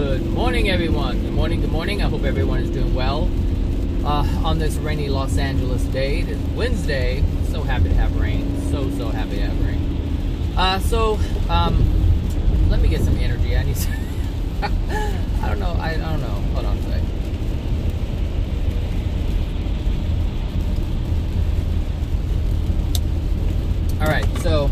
Good morning, everyone. Good morning, good morning. I hope everyone is doing well on this rainy Los Angeles day. It is Wednesday. So happy to have rain. So happy to have rain. Let me get some energy. I need to... I don't know. Hold on a sec. Alright, so...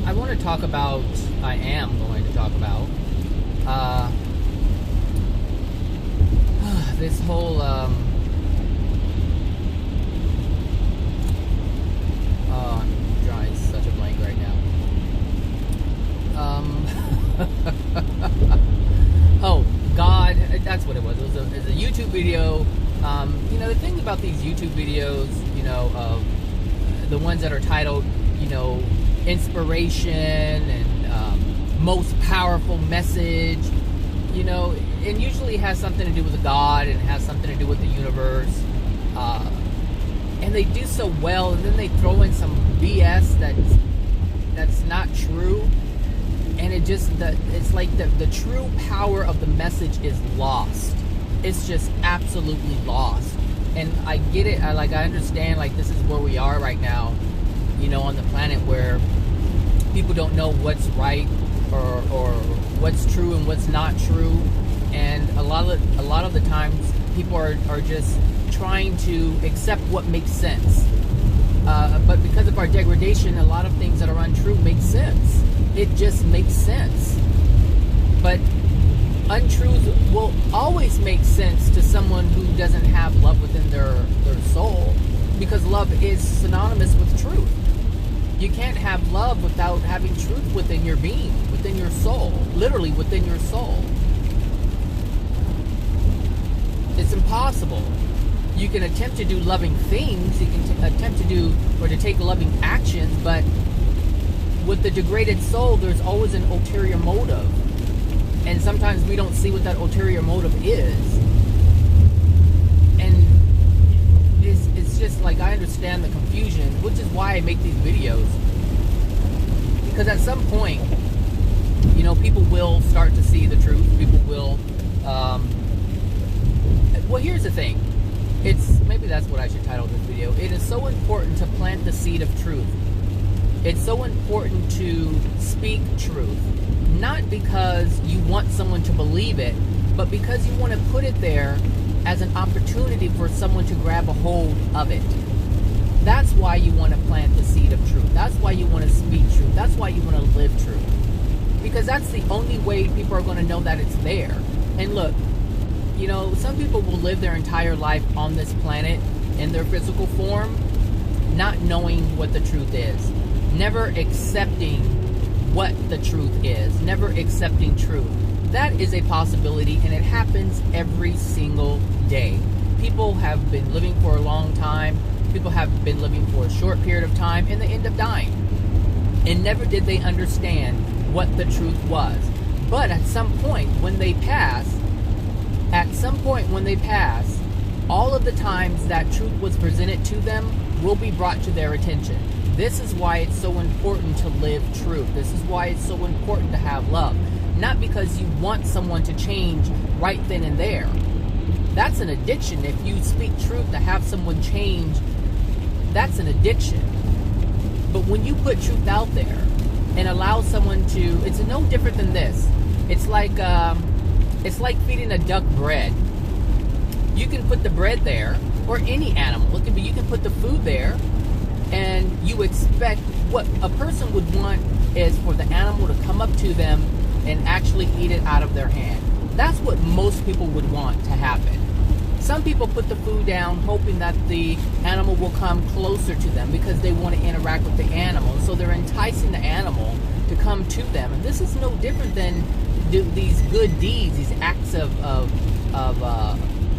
I want to talk about, I am going to talk about this whole I'm drawing such a blank right now. Oh, God, that's what it was. It was a YouTube video. The thing about these YouTube videos, of the ones that are titled, inspiration and most powerful message, and usually has something to do with God and has something to do with the universe, and they do so well, and then they throw in some BS that's not true, and it's like the true power of the message is lost. It's just absolutely lost. And I get it. I understand, this is where we are right now, on the planet, where people don't know what's right or what's true and what's not true. And a lot of the times people are just trying to accept what makes sense. But because of our degradation, a lot of things that are untrue make sense. It just makes sense. But untruths will always make sense to someone who doesn't have love within their soul, because love is synonymous with truth. You can't have love without having truth within your being, within your soul, literally within your soul. It's impossible. You can attempt to do loving things, you can attempt to do or to take loving actions, but with the degraded soul, there's always an ulterior motive. And sometimes we don't see what that ulterior motive is. And it's just I understand the confusion, which is why I make these videos. Because at some point, people will start to see the truth. People will, well, here's the thing. Maybe that's what I should title this video. It is so important to plant the seed of truth. It's so important to speak truth. Not because you want someone to believe it, but because you want to put it there as an opportunity for someone to grab a hold of it. That's why you want to plant the seed of truth. That's why you want to speak truth. That's why you want to live truth. Because that's the only way people are going to know that it's there. And look, some people will live their entire life on this planet in their physical form, not knowing what the truth is. Never accepting what the truth is. Never accepting truth. That is a possibility, and it happens every single day. People have been living for a long time. People have been living for a short period of time, and they end up dying. And never did they understand what the truth was. But at some point when they pass, all of the times that truth was presented to them will be brought to their attention. This is why it's so important to live truth. This is why it's so important to have love. Not because you want someone to change right then and there. That's an addiction. If you speak truth to have someone change, that's an addiction. But when you put truth out there and allow someone to, it's no different than this. It's like feeding a duck bread. You can put the bread there, or any animal. It can be, you can put the food there, and you expect what a person would want is for the animal to come up to them and actually eat it out of their hand. That's what most people would want to happen. Some people put the food down hoping that the animal will come closer to them because they want to interact with the animal. So they're enticing the animal to come to them. And this is no different than these good deeds, these acts of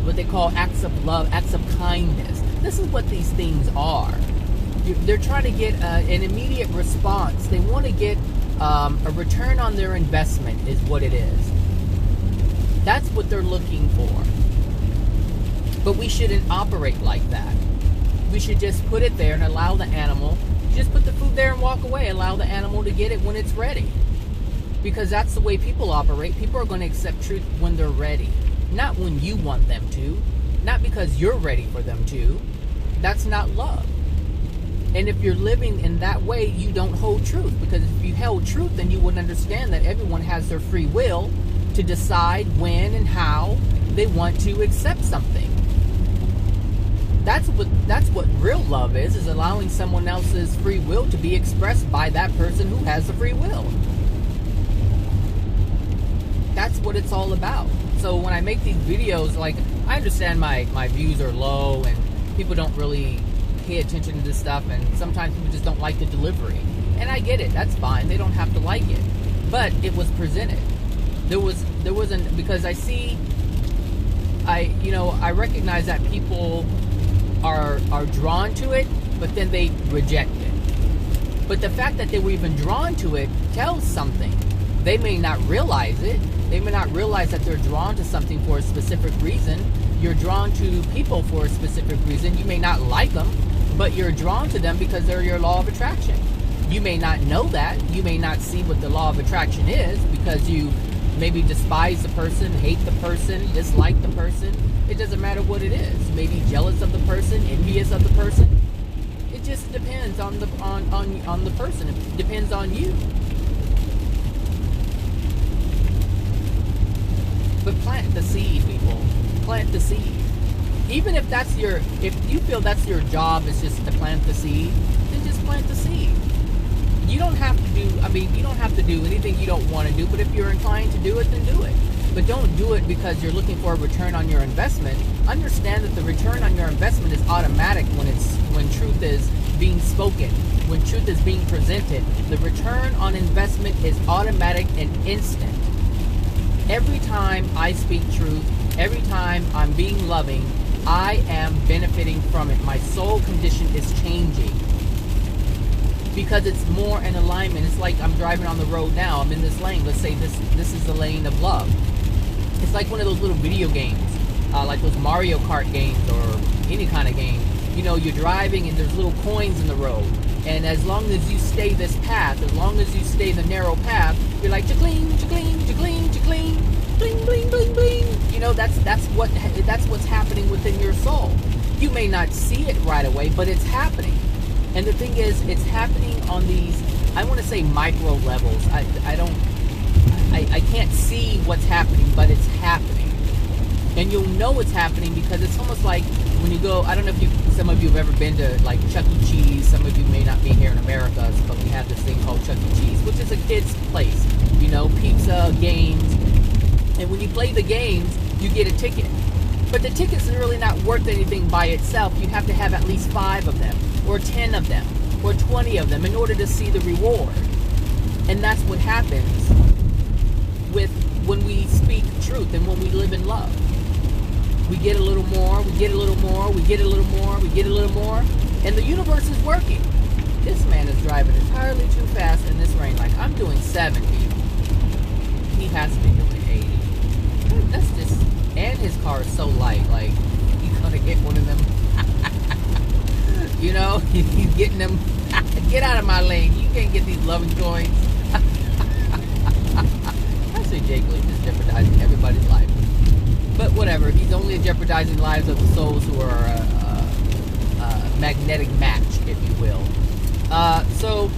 what they call acts of love, acts of kindness. This is what these things are. They're trying to get an immediate response. They want to get a return on their investment is what it is. That's what they're looking for. But we shouldn't operate like that. We should just put it there and allow the animal, just put the food there and walk away. Allow the animal to get it when it's ready. Because that's the way people operate. People are going to accept truth when they're ready, not when you want them to, not because you're ready for them to. That's not love. And if you're living in that way, you don't hold truth. Because if you held truth, then you would understand that everyone has their free will to decide when and how they want to accept something. That's what real love is allowing someone else's free will to be expressed by that person who has the free will. That's what it's all about. So when I make these videos, like, I understand my views are low and people don't really pay attention to this stuff, and sometimes people just don't like the delivery. And I get it, that's fine. They don't have to like it. But it was presented. There wasn't, because I recognize that people are drawn to it, but then they reject it. But the fact that they were even drawn to it tells something. They may not realize it. They may not realize that they're drawn to something for a specific reason. You're drawn to people for a specific reason. You may not like them, but you're drawn to them because they're your law of attraction. You may not know that. You may not see what the law of attraction is because you maybe despise the person, hate the person, dislike the person. It doesn't matter what it is. You may be jealous of the person, envious of the person. It just depends on the person. It depends on you. But plant the seed, people. Plant the seed. Even if you feel that's your job is just to plant the seed, then just plant the seed. You don't have to do anything you don't want to do, but if you're inclined to do it, then do it. But don't do it because you're looking for a return on your investment. Understand that the return on your investment is automatic when truth is being spoken, when truth is being presented. The return on investment is automatic and instant. Every time I speak truth, every time I'm being loving, I am benefiting from it. My soul condition is changing because it's more in alignment. It's like I'm driving on the road now. I'm in this lane. Let's say this is the lane of love. It's like one of those little video games, like those Mario Kart games or any kind of game. You know, you're driving and there's little coins in the road. And as long as you stay this path, as long as you stay the narrow path, you're like, cha-cling, cha-cling, cha-cling, cha-cling, bling, bling, bling, bling. You know, that's what's happening within your soul. You may not see it right away, but it's happening. And the thing is, it's happening on these, I want to say micro levels. I can't see what's happening, but it's happening. And you'll know it's happening because it's almost like when you go, I don't know if some of you have ever been to like Chuck E. Cheese. Some of you may not be here in America, but we have this thing called Chuck E. Cheese, which is a kid's place. You know, pizza, games. And when you play the games, you get a ticket. But the ticket's really not worth anything by itself. You have to have at least 5 of them, or 10 of them, or 20 of them in order to see the reward. And that's what happens when we speak truth and when we live in love. We get a little more, we get a little more, we get a little more, we get a little more, and the universe is working. This man is driving entirely too fast in this rain. Like, I'm doing 70. He has to be doing 80. That's just, and his car is so light, like, he's gonna get one of them. You know, he's getting them. Get out of my lane. You can't get these loving coins. I say Jake Lee is jeopardizing everybody's life. But whatever, he's only jeopardizing lives of the souls who are a magnetic match, if you will. So,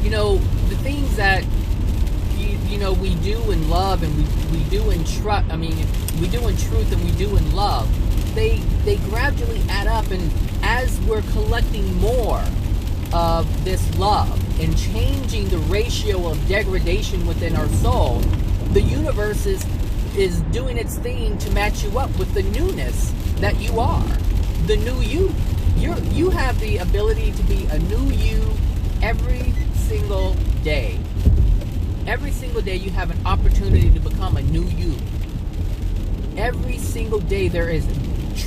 you know, the things that, you know, we do in love and we do in trust, we do in truth and we do in love, they gradually add up, and as we're collecting more of this love and changing the ratio of degradation within our soul, the universe is doing its thing to match you up with the newness that you are, the new you. You have the ability to be a new you every single day. Every single day you have an opportunity to become a new you. Every single day there is,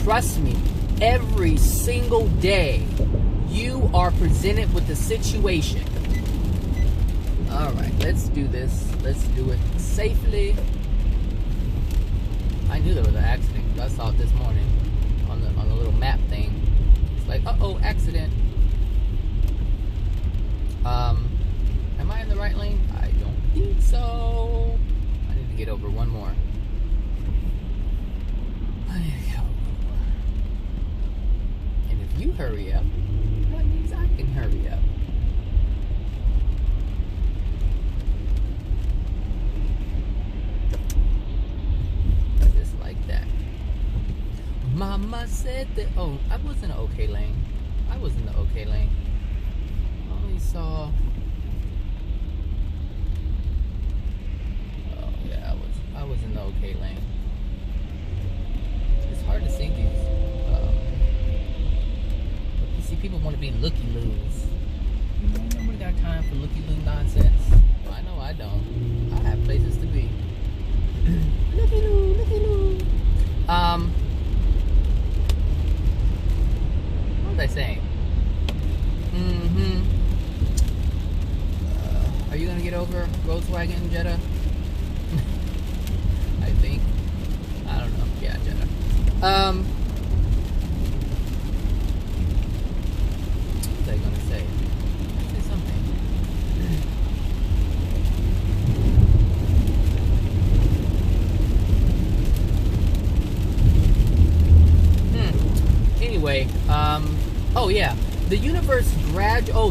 trust me, every single day you are presented with a situation. Alright, let's do this. Let's do it safely. I knew there was an accident because I saw it this morning on the little map thing. It's like, uh-oh, accident. Am I in the right lane? I don't think So I need to get over one more. I need to get over one more. And if you hurry up, that means I can hurry up. Just like that. Mama said that. Oh, I was in the okay lane. I was in the okay lane. I only saw. I was in the okay lane. It's hard to see these. You see, people want to be looky-loos. Nobody got time for looky-loo nonsense. Well, I know I don't. I have places to be. Looky-loo, looky-loo. What was I saying? Are you gonna get over Volkswagen Jetta? I think. I don't know. Yeah, Jetta. What was I gonna say? Say something. Anyway, oh yeah. The universe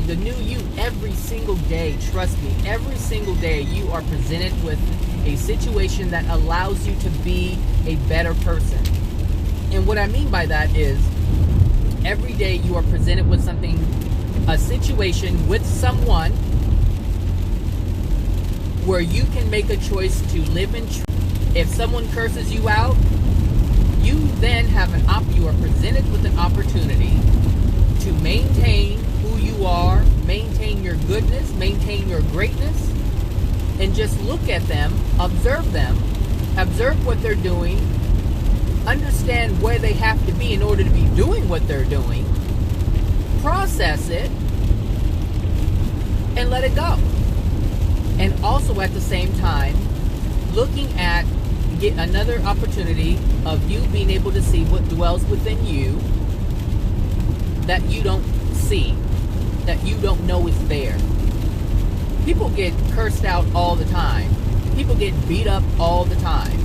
the new you every single day, trust me, every single day you are presented with a situation that allows you to be a better person. And what I mean by that is every day you are presented with something, a situation with someone where you can make a choice to live in truth. If someone curses you out, you then have you are presented with an opportunity to maintain who you are, maintain your goodness, maintain your greatness, and just look at them, observe what they're doing, understand where they have to be in order to be doing what they're doing, process it, and let it go. And also at the same time, looking at get another opportunity of you being able to see what dwells within you that you don't see, that you don't know is there. People get cursed out all the time. People get beat up all the time.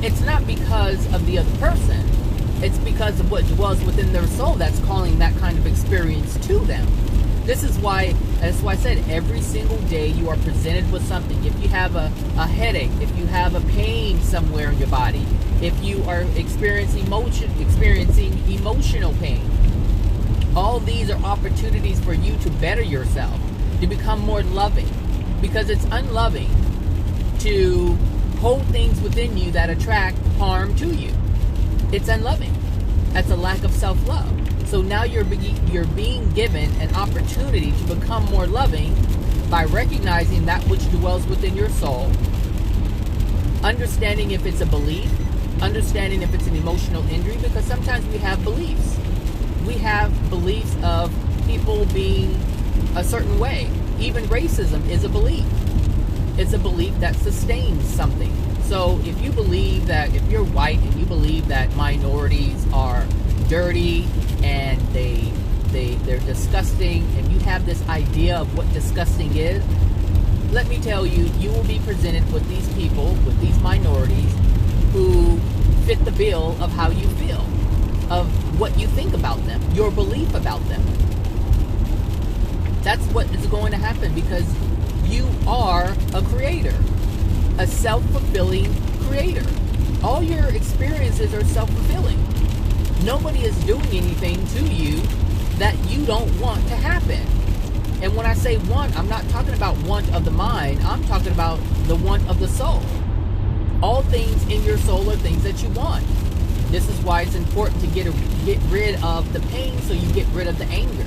It's not because of the other person. It's because of what dwells within their soul that's calling that kind of experience to them. That's why I said every single day you are presented with something. If you have a headache, if you have a pain somewhere in your body, if you are experiencing emotional pain, all these are opportunities for you to better yourself, to become more loving. Because it's unloving to hold things within you that attract harm to you. It's unloving. That's a lack of self-love. So now you're being given an opportunity to become more loving by recognizing that which dwells within your soul, understanding if it's a belief, understanding if it's an emotional injury, because sometimes we have beliefs. We have beliefs of people being a certain way. Even racism is a belief. It's a belief that sustains something. So if you believe that, if you're white and you believe that minorities are dirty and they're disgusting, and you have this idea of what disgusting is, let me tell you, you will be presented with these people, with these minorities who fit the bill of how you feel, of what you think about them, your belief about them. That's what is going to happen, because you are a creator, a self-fulfilling creator. All your experiences are self-fulfilling. Nobody is doing anything to you that you don't want to happen. And when I say want, I'm not talking about want of the mind. I'm talking about the want of the soul. All things in your soul are things that you want. This is why it's important to get rid of the pain, so you get rid of the anger.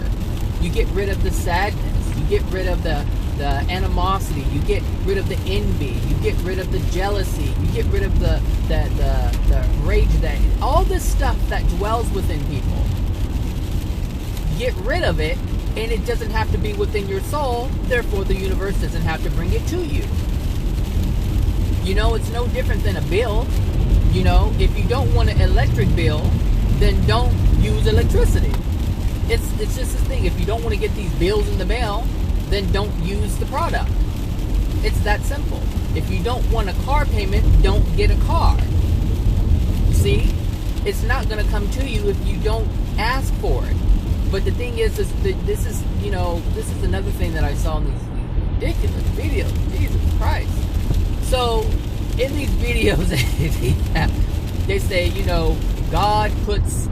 You get rid of the sadness. You get rid of the animosity. You get rid of the envy. You get rid of the jealousy. You get rid of the rage, that all this stuff that dwells within people. Get rid of it, and it doesn't have to be within your soul. Therefore, the universe doesn't have to bring it to you. You know, it's no different than a bill. You know, if you don't want an electric bill, then don't use electricity. It's just this thing. If you don't want to get these bills in the mail, then don't use the product. It's that simple. If you don't want a car payment, don't get a car. See? It's not going to come to you if you don't ask for it. But the thing is this is another thing that I saw in these ridiculous videos. Jesus Christ. So, in these videos, they say, God puts,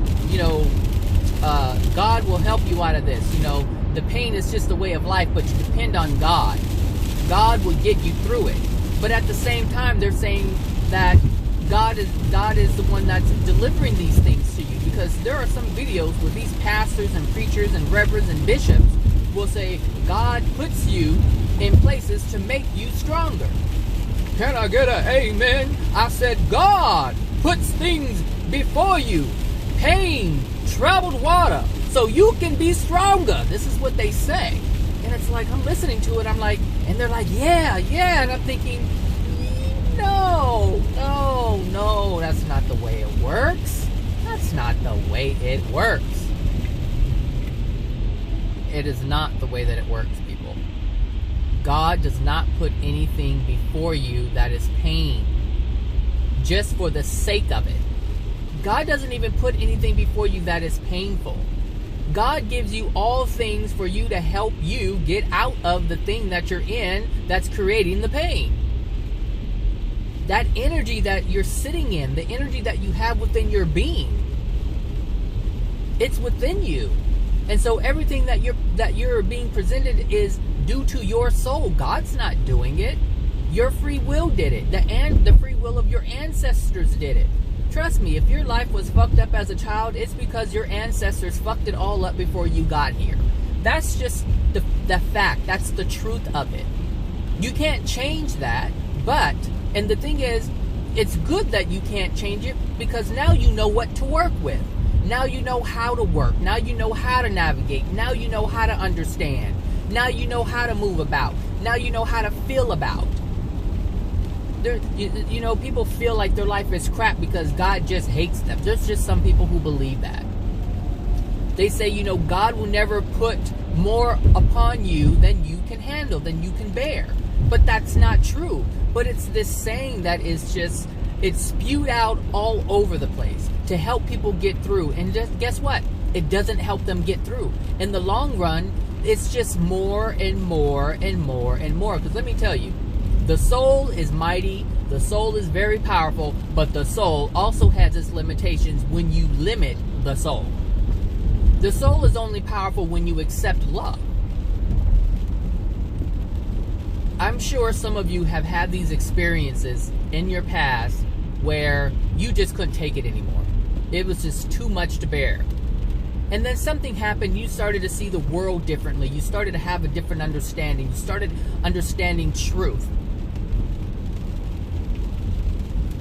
God will help you out of this. The pain is just a way of life, but you depend on God. God will get you through it. But at the same time, they're saying that God is the one that's delivering these things to you, because there are some videos where these pastors and preachers and reverends and bishops will say God puts you in places to make you stronger. Can I get an amen? I said God puts things before you, pain, troubled water, so you can be stronger. This is what they say. And it's like, I'm listening to it, and they're like, yeah, and I'm thinking, no, that's not the way it works. That's not the way it works. It is not the way that it works, people. God does not put anything before you that is pain, just for the sake of it. God doesn't even put anything before you that is painful. God gives you all things for you to help you get out of the thing that you're in that's creating the pain. That energy that you're sitting in, the energy that you have within your being, it's within you. And so everything that you're being presented is due to your soul. God's not doing it. Your free will did it. The free will of your ancestors did it. Trust me, if your life was fucked up as a child, it's because your ancestors fucked it all up before you got here. That's just the fact. That's the truth of it. You can't change that, and the thing is, it's good that you can't change it, because now you know what to work with. Now you know how to work. Now you know how to navigate. Now you know how to understand. Now you know how to move about. Now you know how to feel about. People feel like their life is crap because God just hates them. There's just some people who believe that. They say, God will never put more upon you than you can handle, than you can bear. But that's not true. But it's this saying that is just, it's spewed out all over the place to help people get through. And just guess what? It doesn't help them get through. In the long run, it's just more and more and more and more. Because let me tell you, the soul is mighty, the soul is very powerful, but the soul also has its limitations when you limit the soul. The soul is only powerful when you accept love. I'm sure some of you have had these experiences in your past where you just couldn't take it anymore. It was just too much to bear. And then something happened. You started to see the world differently. You started to have a different understanding. You started understanding truth.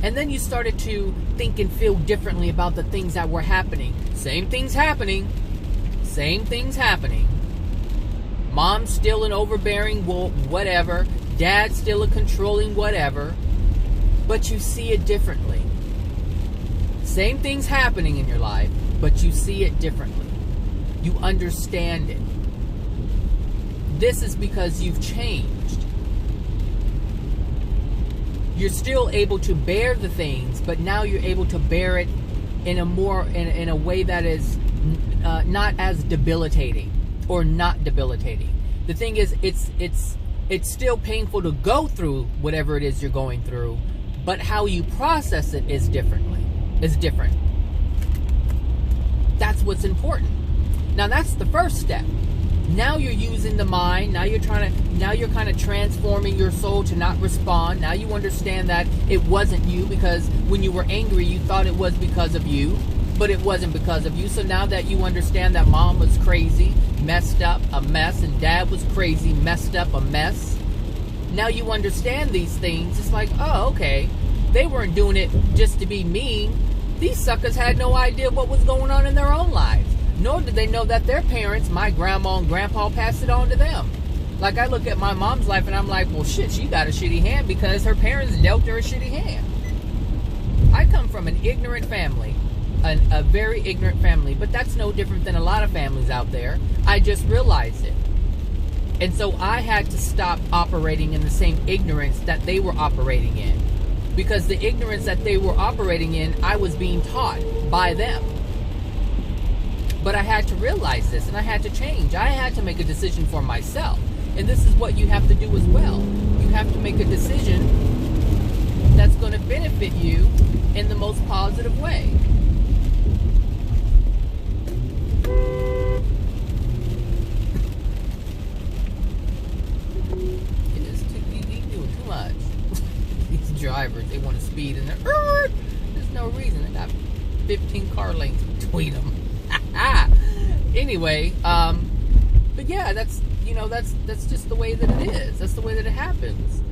And then you started to think and feel differently about the things that were happening. Same things happening. Same things happening. Mom's still an overbearing whatever. Dad's still a controlling whatever. But you see it differently. Same things happening in your life, but you see it differently. You understand it. This is because you've changed. You're still able to bear the things, but now you're able to bear it in a way that is not as debilitating or not debilitating. The thing is, it's still painful to go through whatever it is you're going through, but how you process it is different. That's what's important. Now that's the first step. Now you're using the mind. Now you're kind of transforming your soul to not respond. Now you understand that it wasn't you, because when you were angry, you thought it was because of you, but it wasn't because of you. So now that you understand that mom was crazy, messed up, a mess, and dad was crazy, messed up, a mess. Now you understand these things. It's like, oh, okay. They weren't doing it just to be mean. These suckers had no idea what was going on in their own lives. Nor did they know that their parents, my grandma and grandpa, passed it on to them. Like, I look at my mom's life and I'm like, well, shit, she got a shitty hand because her parents dealt her a shitty hand. I come from an ignorant family. A very ignorant family. But that's no different than a lot of families out there. I just realized it. And so I had to stop operating in the same ignorance that they were operating in. Because the ignorance that they were operating in, I was being taught by them. But I had to realize this, and I had to change. I had to make a decision for myself. And this is what you have to do as well. You have to make a decision that's going to benefit you in the most positive way. You're doing too much. These drivers, they want to speed, and there's no reason. They got 15 car lanes between them. Anyway, but yeah, that's just the way that it is. That's the way that it happens.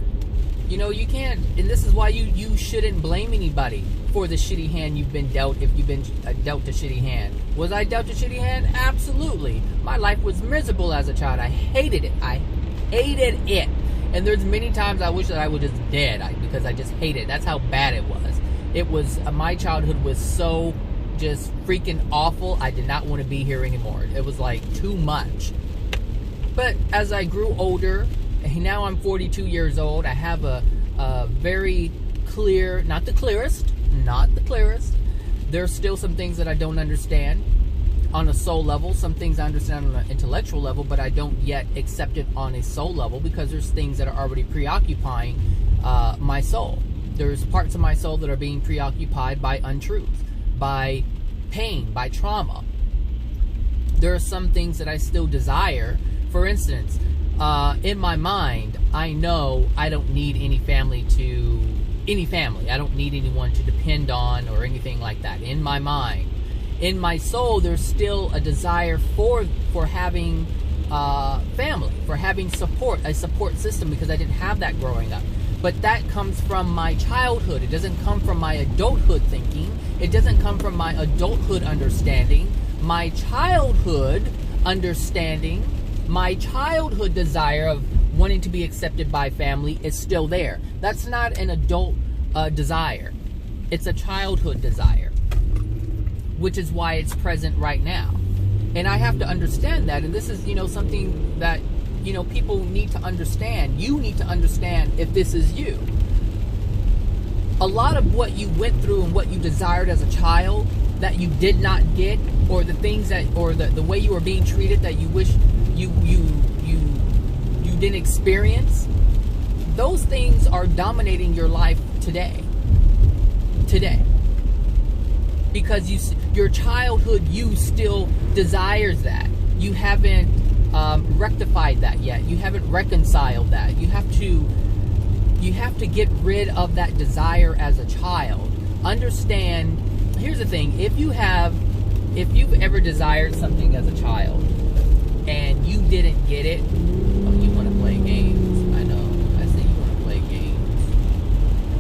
You can't, and this is why you shouldn't blame anybody for the shitty hand you've been dealt if you've been dealt a shitty hand. Was I dealt a shitty hand? Absolutely. My life was miserable as a child. I hated it. I hated it. And there's many times I wish that I was just dead because I just hated it. That's how bad it was. It was, my childhood was so just freaking awful. I did not want to be here anymore. It was like too much. But as I grew older, now I'm 42 years old, I have a very clear, not the clearest, there's still some things that I don't understand on a soul level, some things I understand on an intellectual level, but I don't yet accept it on a soul level because there's things that are already preoccupying my soul. There's parts of my soul that are being preoccupied by untruth, by pain, by trauma. There are some things that I still desire. For instance, in my mind, I know I don't need any family. I don't need anyone to depend on or anything like that. In my mind. In my soul, there's still a desire for having family, for having a support system, because I didn't have that growing up. But that comes from my childhood. It doesn't come from my adulthood thinking. It doesn't come from my adulthood understanding. My childhood understanding, my childhood desire of wanting to be accepted by family is still there. That's not an adult desire. It's a childhood desire, which is why it's present right now. And I have to understand that. And this is, something that, people need to understand. You need to understand if this is you. A lot of what you went through and what you desired as a child that you did not get, or the things that, or the way you were being treated that you wish you didn't experience, those things are dominating your life today. Because your childhood you still desires that. You haven't rectified that yet. You haven't reconciled that. You have to get rid of that desire as a child. Understand, here's the thing, if you've ever desired something as a child and you didn't get it, you want to play games. I know. I say you want to play games.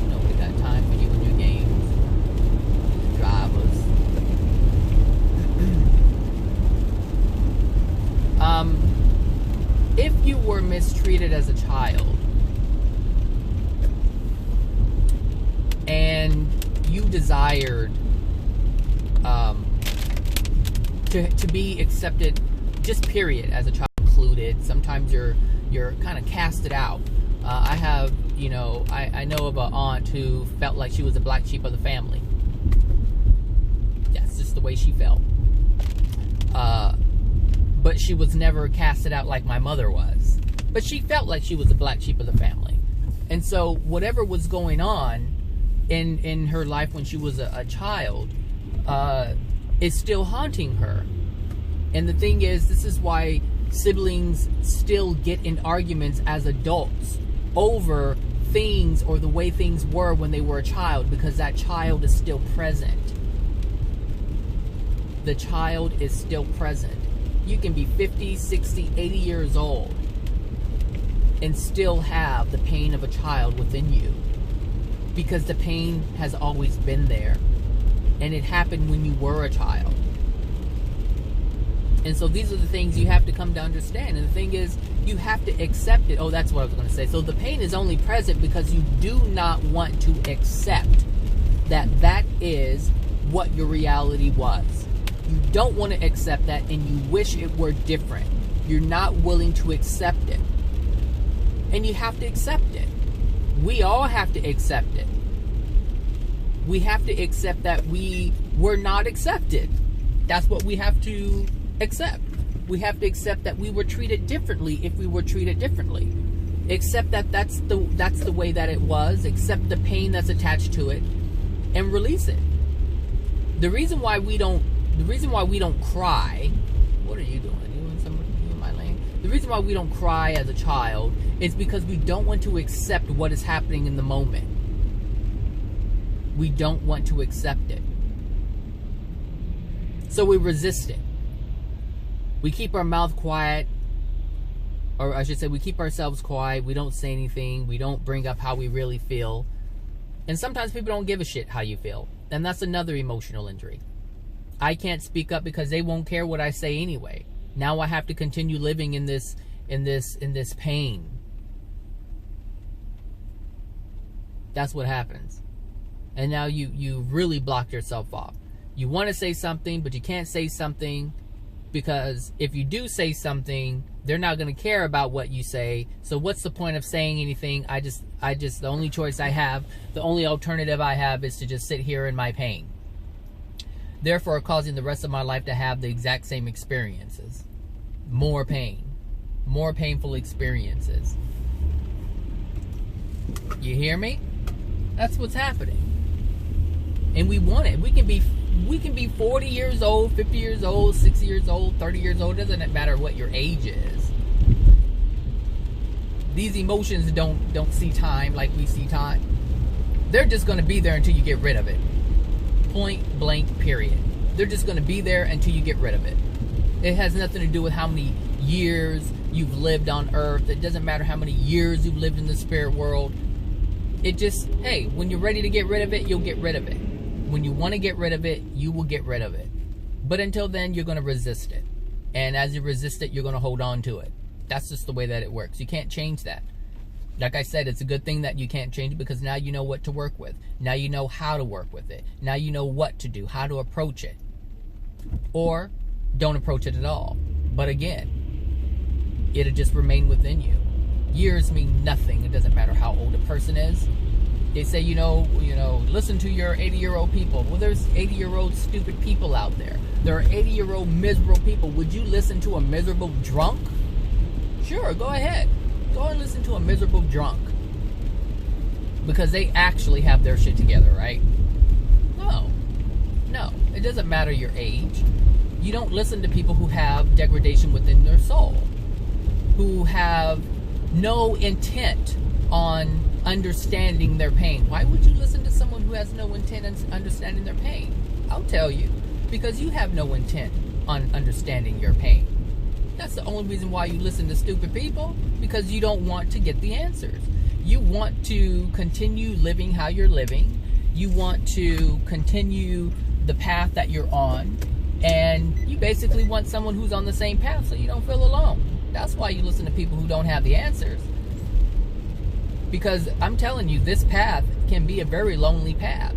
Nobody got time for you and your games. Drivers. If you were mistreated as a child and you desired to be accepted, just period, as a child included, sometimes you're kind of casted out. I have, I know of an aunt who felt like she was the black sheep of the family. That's just the way she felt. But she was never casted out like my mother was. But she felt like she was the black sheep of the family. And so whatever was going on in her life when she was a child is still haunting her. And the thing is, this is why siblings still get in arguments as adults over things or the way things were when they were a child, because that child is still present. The child is still present. You can be 50, 60, 80 years old and still have the pain of a child within you, because the pain has always been there, and it happened when you were a child. And so these are the things you have to come to understand. And the thing is, you have to accept it. Oh, that's what I was going to say. So the pain is only present because you do not want to accept that is what your reality was. You don't want to accept that, and you wish it were different. You're not willing to accept it. And you have to accept it. We all have to accept it. We have to accept that we were not accepted. That's what we have to accept. We have to accept that we were treated differently if we were treated differently. Accept that that's the way that it was. Accept the pain that's attached to it, and release it. The reason why we don't cry. What are you doing? You in my lane? The reason why we don't cry as a child is because we don't want to accept what is happening in the moment. We don't want to accept it. So we resist it. We keep our mouth quiet, or I should say we keep ourselves quiet. We don't say anything. We don't bring up how we really feel. And sometimes people don't give a shit how you feel. And that's another emotional injury. I can't speak up because they won't care what I say anyway. Now I have to continue living in this pain. That's what happens. And now you really block yourself off. You want to say something, but you can't say something because if you do say something, they're not going to care about what you say. So what's the point of saying anything? I just the only choice I have, the only alternative I have is to just sit here in my pain. Therefore, causing the rest of my life to have the exact same experiences. More pain. More painful experiences. You hear me? That's what's happening. And we want it. We can be 40 years old, 50 years old, 60 years old, 30 years old. It doesn't matter what your age is. These emotions don't see time like we see time. They're just going to be there until you get rid of it. Point blank, period. They're just going to be there until you get rid of it. It has nothing to do with how many years you've lived on earth. It doesn't matter how many years you've lived in the spirit world. It just, hey, when you're ready to get rid of it, you'll get rid of it. When you want to get rid of it, you will get rid of it. But until then, you're going to resist it. And as you resist it, you're going to hold on to it. That's just the way that it works. You can't change that. Like I said, it's a good thing that you can't change it because now you know what to work with. Now you know how to work with it. Now you know what to do, how to approach it. Or don't approach it at all. But again, it'll just remain within you. Years mean nothing. It doesn't matter how old a person is. They say, you know, listen to your 80-year-old people. Well, there's 80-year-old stupid people out there. There are 80-year-old miserable people. Would you listen to a miserable drunk? Sure, go ahead. Go and listen to a miserable drunk. Because they actually have their shit together, right? No. It doesn't matter your age. You don't listen to people who have degradation within their soul. Who have no intent on understanding their pain. Why would you listen to someone who has no intent on understanding their pain? I'll tell you. Because you have no intent on understanding your pain. That's the only reason why you listen to stupid people. Because you don't want to get the answers. You want to continue living how you're living. You want to continue the path that you're on. And you basically want someone who's on the same path so you don't feel alone. That's why you listen to people who don't have the answers. Because I'm telling you, this path can be a very lonely path.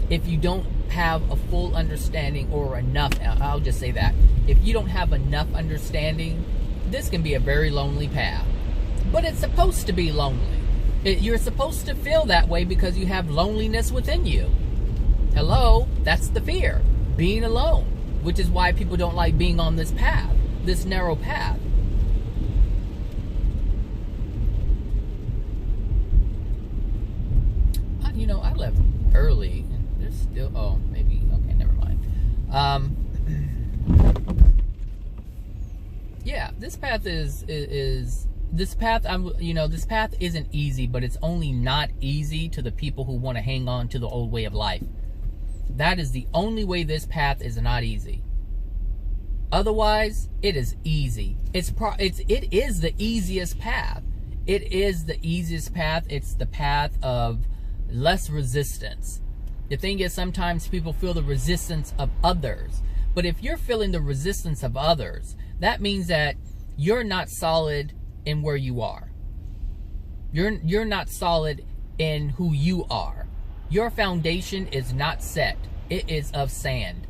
If you don't have a full understanding or enough, I'll just say that. If you don't have enough understanding, this can be a very lonely path. But it's supposed to be lonely. You're supposed to feel that way because you have loneliness within you. Hello? That's the fear. Being alone. Which is why people don't like being on this path. This narrow path. I left early. There's still, maybe, okay, never mind. Yeah, this path this path isn't easy, but it's only not easy to the people who want to hang on to the old way of life. That is the only way this path is not easy. Otherwise, it is easy. It is the easiest path. It is the easiest path. It's the path of less resistance. The thing is, sometimes people feel the resistance of others. But if you're feeling the resistance of others, that means that you're not solid in where you are. You're not solid in who you are. Your foundation is not set. It is of sand.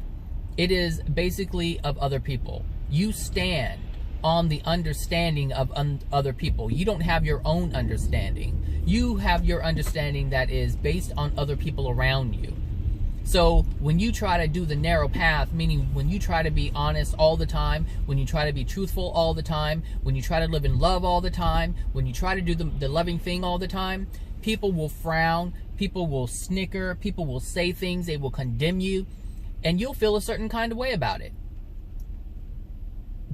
It is basically of other people. You stand on the understanding of other people. You don't have your own understanding. You have your understanding that is based on other people around you. So when you try to do the narrow path, meaning when you try to be honest all the time, when you try to be truthful all the time, when you try to live in love all the time, when you try to do the loving thing all the time, people will frown, people will snicker, people will say things, they will condemn you, and you'll feel a certain kind of way about it.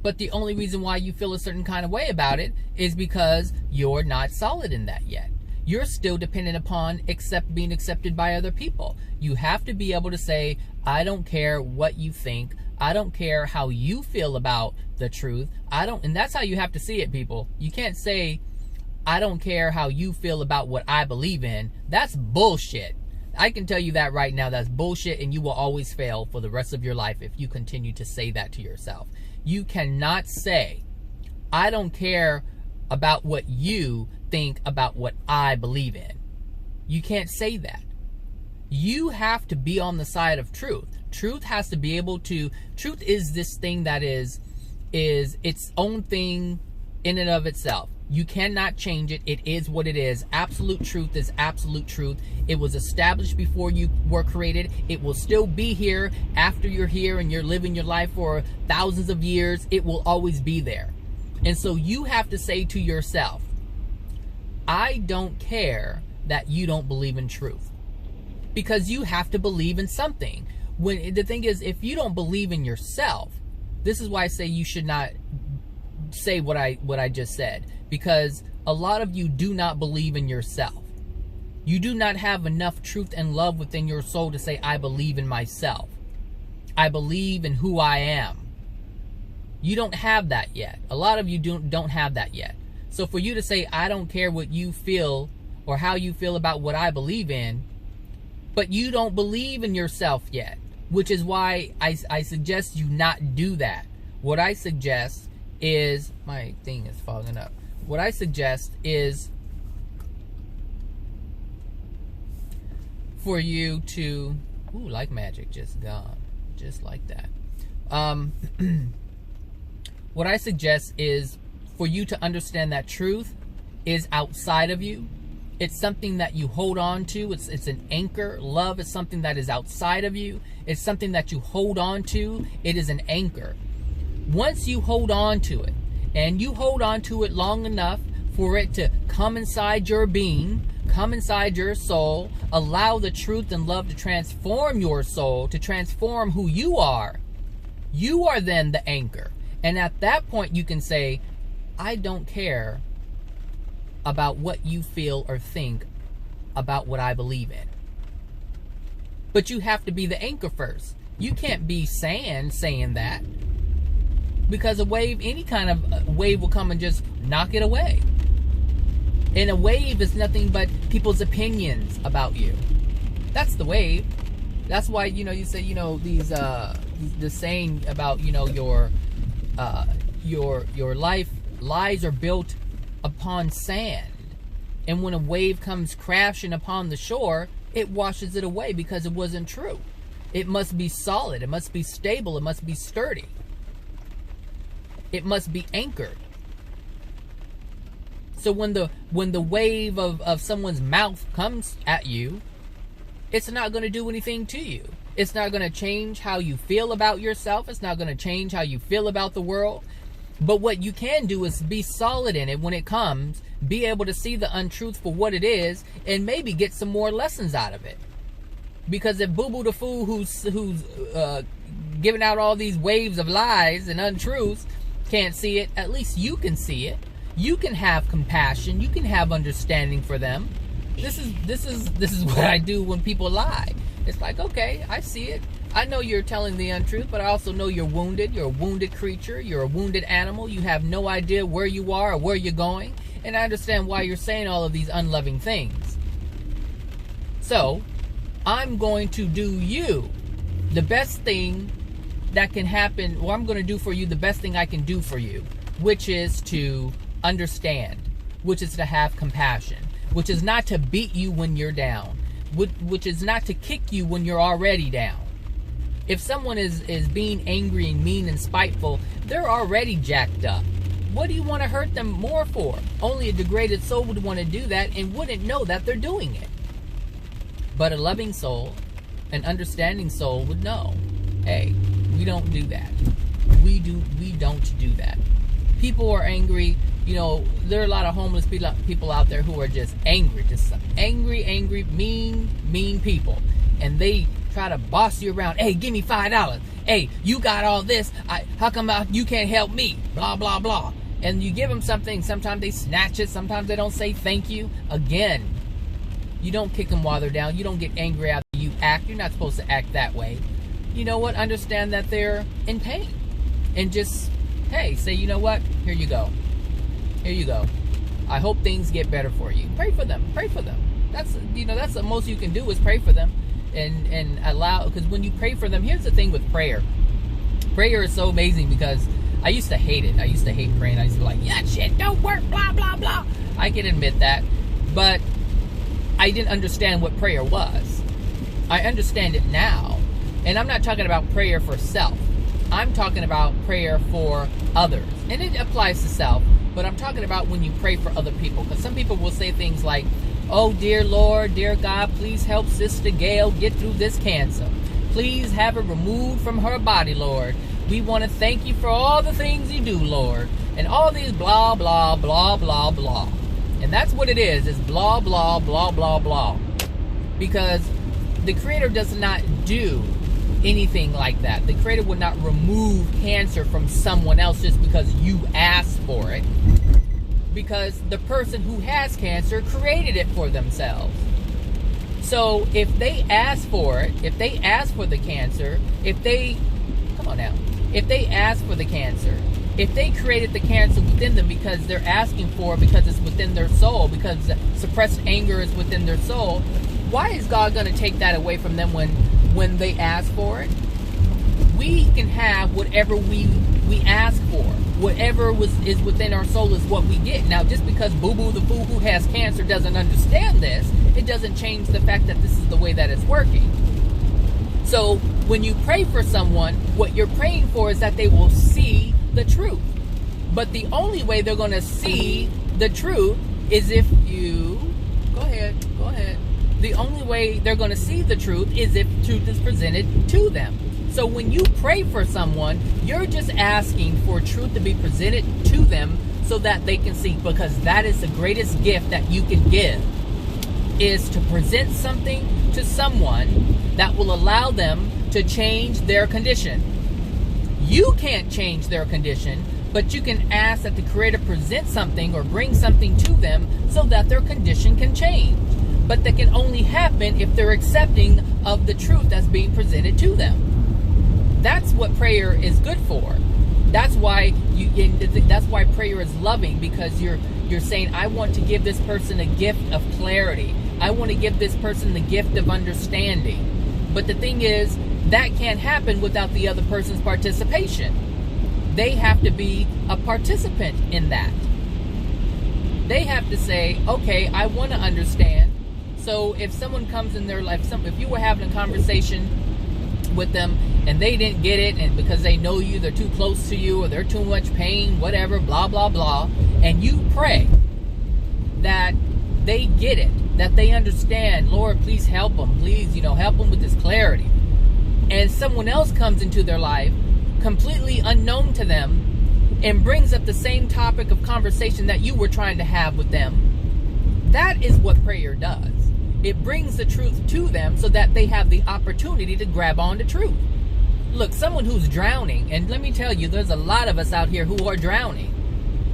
But the only reason why you feel a certain kind of way about it is because you're not solid in that yet. You're still dependent upon being accepted by other people. You have to be able to say, I don't care what you think. I don't care how you feel about the truth. And that's how you have to see it, people. You can't say, I don't care how you feel about what I believe in. That's bullshit. I can tell you that right now. That's bullshit, and you will always fail for the rest of your life if you continue to say that to yourself. You cannot say, I don't care about what you think about what I believe in. You can't say that. You have to be on the side of truth. Truth has to be able to, truth is this thing that is its own thing in and of itself. You cannot change it. It is what it is. Absolute truth is absolute truth. It was established before you were created. It will still be here after you're here and you're living your life for thousands of years. It will always be there. And so you have to say to yourself, I don't care that you don't believe in truth, because you have to believe in something. When the thing is, if you don't believe in yourself, this is why I say you should not say what I just said, because a lot of you do not believe in yourself. You do not have enough truth and love within your soul to say, I believe in myself. I believe in who I am. You don't have that yet. A lot of you don't have that yet. So for you to say, I don't care what you feel or how you feel about what I believe in, but you don't believe in yourself yet, which is why I suggest you not do that. What I suggest is, my thing is fogging up. What I suggest is for you to, like magic, just gone, just like that. What I suggest is for you to understand that truth is outside of you. It's something that you hold on to. It's an anchor. Love is something that is outside of you. It's something that you hold on to. It is an anchor. Once you hold on to it, and you hold on to it long enough for it to come inside your being, come inside your soul, allow the truth and love to transform your soul, to transform who you are then the anchor. And at that point you can say, I don't care about what you feel or think about what I believe in. But you have to be the anchor first. You can't be saying that, because a wave, any kind of wave, will come and just knock it away. And a wave is nothing but people's opinions about you. That's the wave. That's why, you say, these the saying about, your lies are built upon sand, and when a wave comes crashing upon the shore, it washes it away because it wasn't true. It must be solid, it must be stable, it must be sturdy, it must be anchored. So when the wave of someone's mouth comes at you, it's not going to do anything to you. It's not going to change how you feel about yourself. It's not going to change how you feel about the world. But what you can do is be solid in it when it comes, be able to see the untruth for what it is, and maybe get some more lessons out of it. Because if Boo Boo the fool who's giving out all these waves of lies and untruths can't see it, at least you can see it. You can have compassion. You can have understanding for them. This is what I do when people lie. It's like, okay, I see it. I know you're telling the untruth, but I also know you're wounded. You're a wounded creature. You're a wounded animal. You have no idea where you are or where you're going. And I understand why you're saying all of these unloving things. So, I'm going to do you the best thing that can happen, or I'm going to do for you the best thing I can do for you, which is to understand, which is to have compassion, which is not to beat you when you're down, which is not to kick you when you're already down. If someone is being angry and mean and spiteful, they're already jacked up. What do you want to hurt them more for? Only a degraded soul would want to do that and wouldn't know that they're doing it. But a loving soul, an understanding soul would know, hey, we don't do that. We don't do that. People are angry. You know, there are a lot of homeless people out there who are just angry. Just angry, mean people. And they try to boss you around. Hey, give me $5. Hey, you got all this. How come you can't help me? Blah, blah, blah. And you give them something. Sometimes they snatch it. Sometimes they don't say thank you. Again, you don't kick them while they're down. You don't get angry after you act. You're not supposed to act that way. You know what? Understand that they're in pain. And just, hey, say, you know what? Here you go. Here you go. I hope things get better for you. Pray for them. Pray for them. That's the most you can do is pray for them. And allow, because when you pray for them, here's the thing with prayer. Prayer is so amazing because I used to hate it. I used to hate praying. I used to be like, yeah, shit don't work, blah, blah, blah. I can admit that. But I didn't understand what prayer was. I understand it now. And I'm not talking about prayer for self. I'm talking about prayer for others. And it applies to self. But I'm talking about when you pray for other people. Because some people will say things like, oh, dear Lord, dear God, please help Sister Gail get through this cancer. Please have it removed from her body, Lord. We want to thank you for all the things you do, Lord. And all these blah, blah, blah, blah, blah. And that's what it is. It's blah, blah, blah, blah, blah. Because the Creator does not do anything like that. The Creator would not remove cancer from someone else just because you asked for it. Because the person who has cancer created it for themselves. So if they ask for it, if they ask for the cancer, if they ask for the cancer, if they created the cancer within them because they're asking for it, because it's within their soul, because suppressed anger is within their soul, why is God going to take that away from them when they ask for it? We can have whatever we ask for. Whatever is within our soul is what we get. Now, just because Boo-Boo the Fool who has cancer doesn't understand this, it doesn't change the fact that this is the way that it's working. So, when you pray for someone, what you're praying for is that they will see the truth. But the only way they're going to see the truth is if you... Go ahead. The only way they're going to see the truth is if truth is presented to them. So when you pray for someone, you're just asking for truth to be presented to them so that they can see, because that is the greatest gift that you can give, is to present something to someone that will allow them to change their condition. You can't change their condition, but you can ask that the Creator present something or bring something to them so that their condition can change. But that can only happen if they're accepting of the truth that's being presented to them. That's what prayer is good for. That's why that's why prayer is loving, because you're saying, I want to give this person a gift of clarity. I want to give this person the gift of understanding. But the thing is, that can't happen without the other person's participation. They have to be a participant in that. They have to say, okay, I want to understand. So if someone comes in their life, if you were having a conversation with them and they didn't get it, and because they know you, they're too close to you, or they're too much pain, whatever, blah, blah, blah, and you pray that they get it, that they understand, Lord, please help them, please, help them with this clarity. And someone else comes into their life, completely unknown to them, and brings up the same topic of conversation that you were trying to have with them. That is what prayer does. It brings the truth to them so that they have the opportunity to grab on to truth. Look, someone who's drowning, and let me tell you, there's a lot of us out here who are drowning.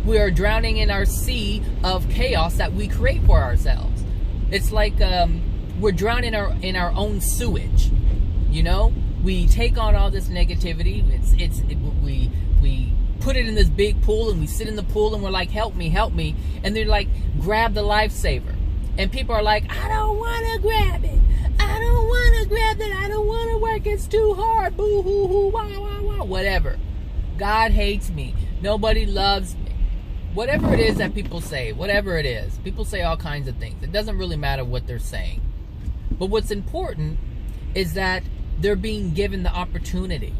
We are drowning in our sea of chaos that we create for ourselves. It's like we're drowning in our own sewage. We take on all this negativity. We put it in this big pool, and we sit in the pool, and we're like, help me, and they're like, grab the lifesaver. And people are like, I don't want to grab it. I don't want to grab it. I don't want to work. It's too hard. Boo hoo hoo. Wah wah wah. Whatever. God hates me. Nobody loves me. Whatever it is that people say. Whatever it is. People say all kinds of things. It doesn't really matter what they're saying. But what's important is that they're being given the opportunity.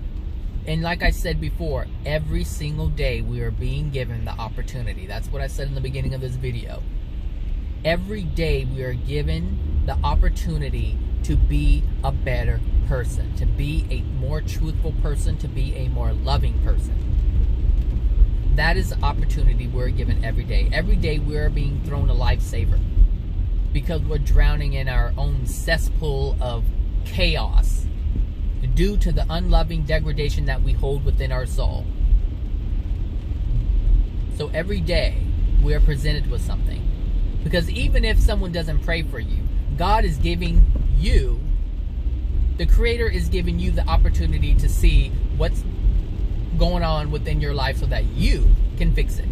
And like I said before, every single day we are being given the opportunity. That's what I said in the beginning of this video. Every day we are given the opportunity to be a better person, to be a more truthful person, to be a more loving person. That is the opportunity we're given every day. Every day we're being thrown a lifesaver because we're drowning in our own cesspool of chaos due to the unloving degradation that we hold within our soul. So every day we are presented with something. Because even if someone doesn't pray for you, God is giving you, the Creator is giving you the opportunity to see what's going on within your life so that you can fix it.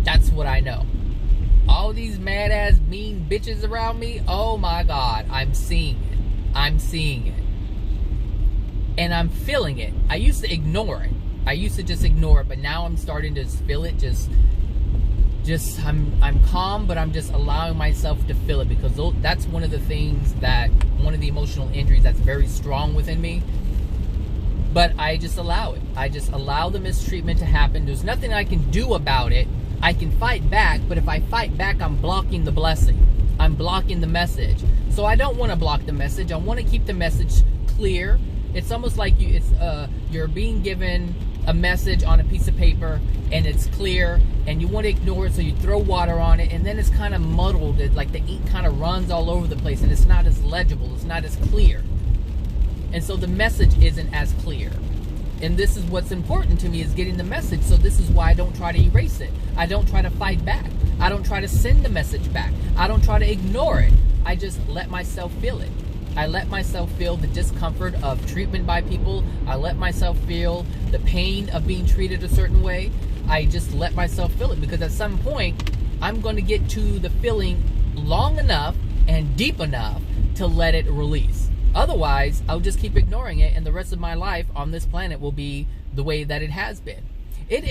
That's what I know. All these mad ass mean bitches around me, oh my God, I'm seeing it. I'm seeing it. And I'm feeling it. I used to ignore it. I used to just ignore it, but now I'm starting to feel it. I'm calm, but I'm just allowing myself to feel it, because that's one of the things that, one of the emotional injuries that's very strong within me. But I just allow it. I just allow the mistreatment to happen. There's nothing I can do about it. I can fight back, but if I fight back, I'm blocking the blessing. I'm blocking the message. So I don't want to block the message. I want to keep the message clear. It's almost like you're being given a message on a piece of paper and it's clear and you want to ignore it, so you throw water on it and then it's kind of muddled. Like the ink kind of runs all over the place and it's not as legible, it's not as clear. And so the message isn't as clear. And this is what's important to me, is getting the message. So this is why I don't try to erase it. I don't try to fight back. I don't try to send the message back. I don't try to ignore it. I just let myself feel it. I let myself feel the discomfort of treatment by people. I let myself feel the pain of being treated a certain way. I just let myself feel it, because at some point, I'm going to get to the feeling long enough and deep enough to let it release. Otherwise, I'll just keep ignoring it, and the rest of my life on this planet will be the way that it has been. It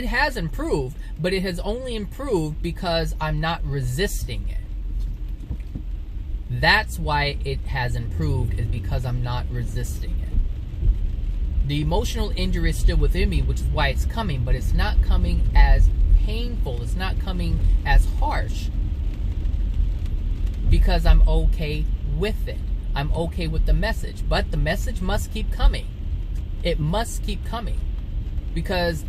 has improved, but it has only improved because I'm not resisting it. That's why it has improved, is because I'm not resisting it. The emotional injury is still within me, which is why it's coming, but it's not coming as painful. It's not coming as harsh, because I'm okay with it. I'm okay with the message, but the message must keep coming. It must keep coming, because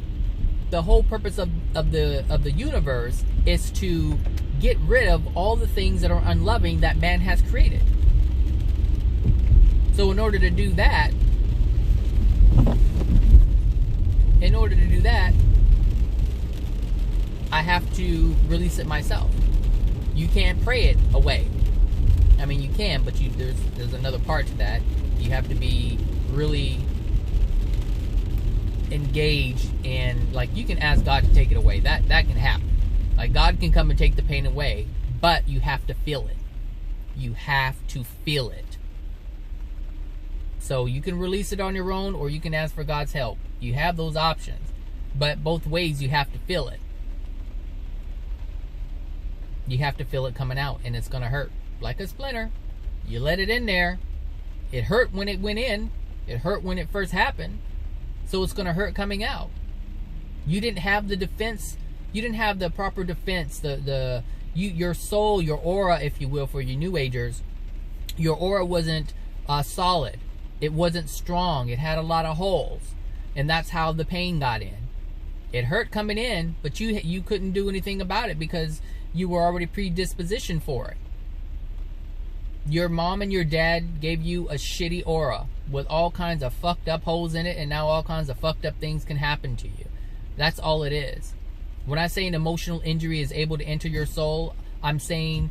the whole purpose of the universe is to get rid of all the things that are unloving that man has created. So in order to do that, I have to release it myself. You can't pray it away. I mean, you can, but there's another part to that. You have to be really engaged in, like, you can ask God to take it away. That can happen. Like, God can come and take the pain away, but you have to feel it. You have to feel it. So you can release it on your own, or you can ask for God's help. You have those options. But both ways, you have to feel it. You have to feel it coming out, and it's going to hurt. Like a splinter. You let it in there. It hurt when it went in. It hurt when it first happened. So it's going to hurt coming out. You didn't have the defense. You didn't have the proper defense. Your soul, your aura, if you will, for you New Agers, your aura wasn't solid. It wasn't strong. It had a lot of holes. And that's how the pain got in. It hurt coming in, but you couldn't do anything about it because you were already predispositioned for it. Your mom and your dad gave you a shitty aura with all kinds of fucked up holes in it, and now all kinds of fucked up things can happen to you. That's all it is. When I say an emotional injury is able to enter your soul, I'm saying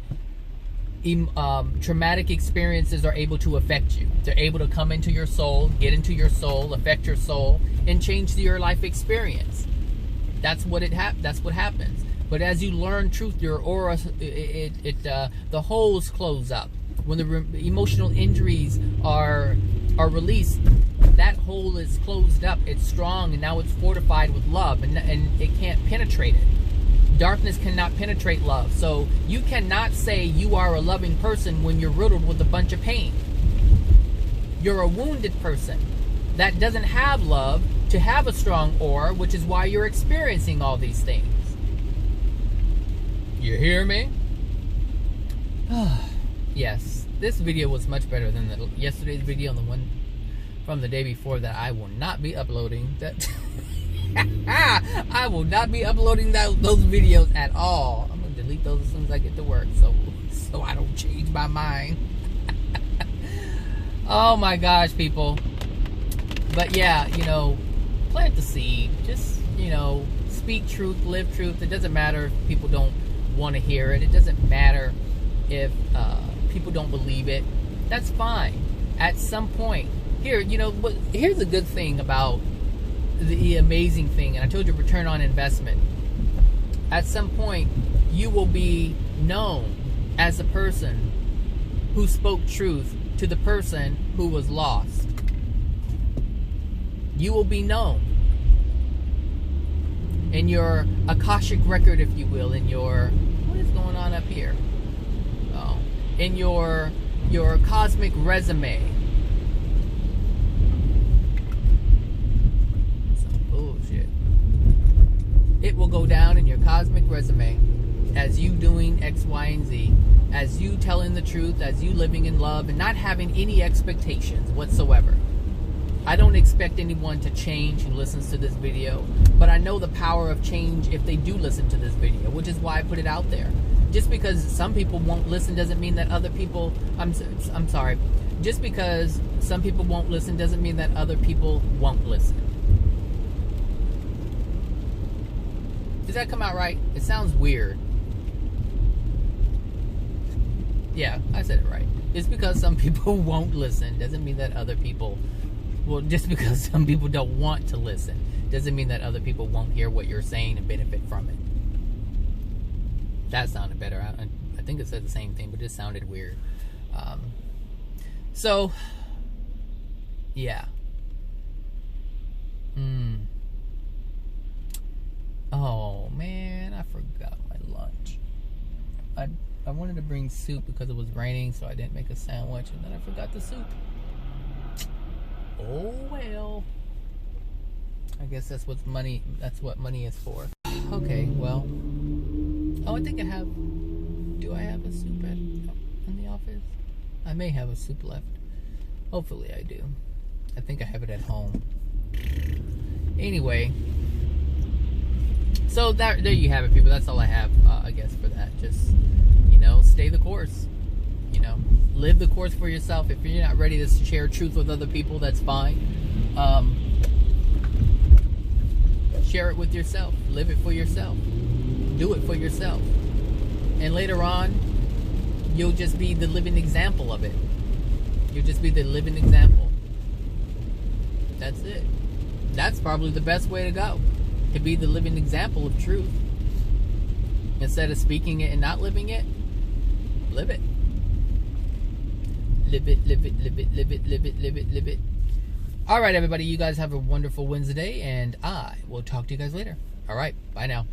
traumatic experiences are able to affect you. They're able to come into your soul, get into your soul, affect your soul, and change your life experience. That's what happens. But as you learn truth, your aura, the holes close up. When the emotional injuries are released, that hole is closed up. It's strong, and now it's fortified with love, and it can't penetrate it. Darkness cannot penetrate love. So you cannot say you are a loving person when you're riddled with a bunch of pain. You're a wounded person. that doesn't have love to have a strong aura, which is why you're experiencing all these things. You hear me? Yes, this video was much better than yesterday's video and the one from the day before that I will not be uploading. That I will not be uploading those videos at all. I'm gonna delete those as soon as I get to work, so I don't change my mind. Oh my gosh, people. But yeah, plant the seed. Just, speak truth, live truth. It doesn't matter if people don't want to hear it. It doesn't matter if people don't believe it. That's fine. At some point, here's a good thing about the amazing thing, and I told you, return on investment. At some point, you will be known as a person who spoke truth to the person who was lost. You will be known in your Akashic record, if you will, in your, what is going on up here? Oh, in your cosmic resume. Some bullshit. It will go down in your cosmic resume as you doing X, Y, and Z, as you telling the truth, as you living in love and not having any expectations whatsoever. I don't expect anyone to change who listens to this video, but I know the power of change if they do listen to this video, which is why I put it out there. Just because some people won't listen doesn't mean that other people, I'm sorry, just because some people won't listen doesn't mean that other people won't listen. Does that come out right? It sounds weird. Yeah, I said it right. Just because some people won't listen doesn't mean that other people, well, just because some people don't want to listen doesn't mean that other people won't hear what you're saying and benefit from it. That sounded better. I think it said the same thing, but it sounded weird. So, yeah. Oh, man, I forgot my lunch. I wanted to bring soup because it was raining, so I didn't make a sandwich, and then I forgot the soup. Oh, well. I guess that's what money is for. Okay, well. Oh, I think I have... Do I have a soup in the office? I may have a soup left. Hopefully I do. I think I have it at home. Anyway. So there you have it, people. That's all I have, I guess, for that. Just, stay the course. Live the course for yourself. If you're not ready to share truth with other people, that's fine. Share it with yourself. Live it for yourself. Do it for yourself. And later on, you'll just be the living example of it. You'll just be the living example. That's it. That's probably the best way to go. To be the living example of truth. Instead of speaking it and not living it, live it. Live it, live it, live it, live it, live it, live it, live it. All right, everybody. You guys have a wonderful Wednesday, and I will talk to you guys later. All right. Bye now.